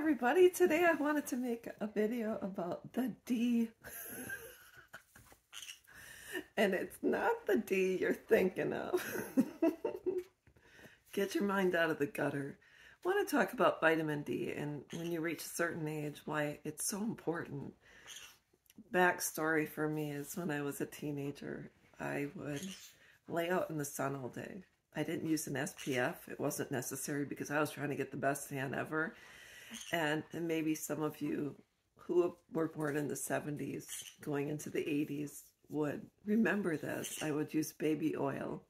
everybody. Today I wanted to make a video about the D. And it's not the D you're thinking of. Get your mind out of the gutter. I want to talk about vitamin D and when you reach a certain age, why it's so important. Backstory for me is when I was a teenager, I would lay out in the sun all day. I didn't use an SPF. It wasn't necessary because I was trying to get the best tan ever. And maybe some of you who were born in the 70s, going into the 80s, would remember this. I would use baby oil,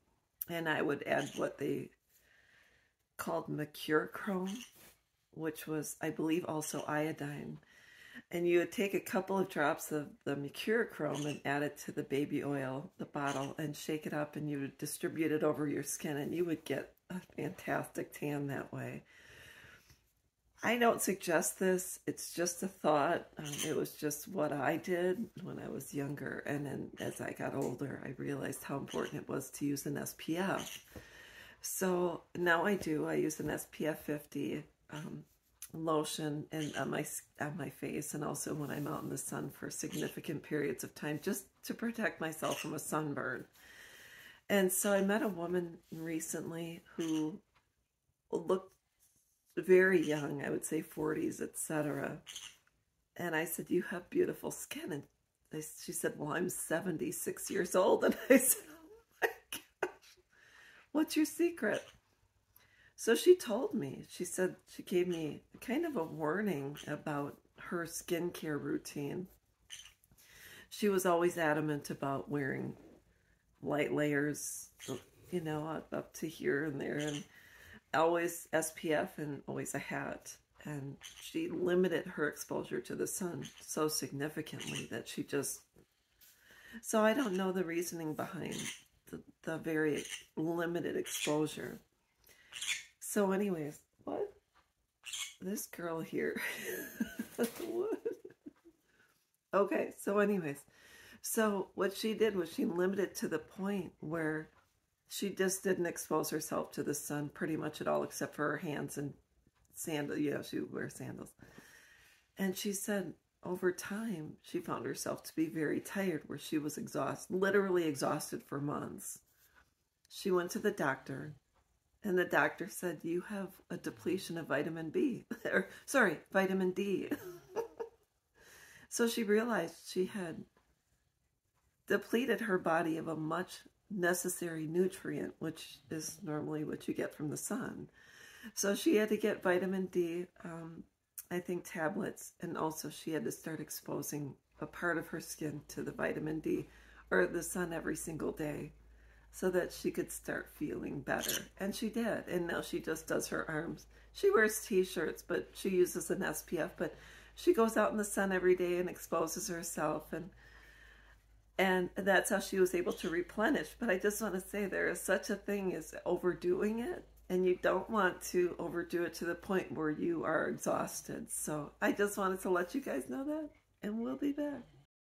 and I would add what they called mercurochrome, which was, I believe, also iodine. And you would take a couple of drops of the mercurochrome and add it to the baby oil, the bottle, and shake it up, and you would distribute it over your skin, and you would get a fantastic tan that way. I don't suggest this. It's just a thought. It was just what I did when I was younger. And then as I got older, I realized how important it was to use an SPF. So now I do. I use an SPF 50 lotion and on my face, and also when I'm out in the sun for significant periods of time, just to protect myself from a sunburn. And so I met a woman recently who looked very young, I would say 40s, etc. And I said, "You have beautiful skin." And she said, "Well, I'm 76 years old." And I said, "Oh my gosh, what's your secret?" So she told me, she said, she gave me kind of a warning about her skincare routine. She was always adamant about wearing light layers, you know, up to here and there, and always SPF and always a hat. And she limited her exposure to the sun so significantly that she just... So I don't know the reasoning behind the very limited exposure. So anyways, what? This girl here. What? Okay, so anyways. So what she did was she limited to the point where she just didn't expose herself to the sun pretty much at all, except for her hands and sandals. Yeah, she would wear sandals. And she said over time, she found herself to be very tired, where she was exhausted, literally exhausted for months. She went to the doctor, and the doctor said, "You have a depletion of vitamin B, or sorry, vitamin D." So she realized she had depleted her body of a much necessary nutrient, which is normally what you get from the sun. So she had to get vitamin D, I think tablets, and also she had to start exposing a part of her skin to the vitamin D or the sun every single day so that she could start feeling better. And she did. And now she just does her arms. She wears t-shirts, but she uses an SPF, but she goes out in the sun every day and exposes herself, and that's how she was able to replenish. But I just want to say there is such a thing as overdoing it, and you don't want to overdo it to the point where you are exhausted. So I just wanted to let you guys know that, and we'll be back.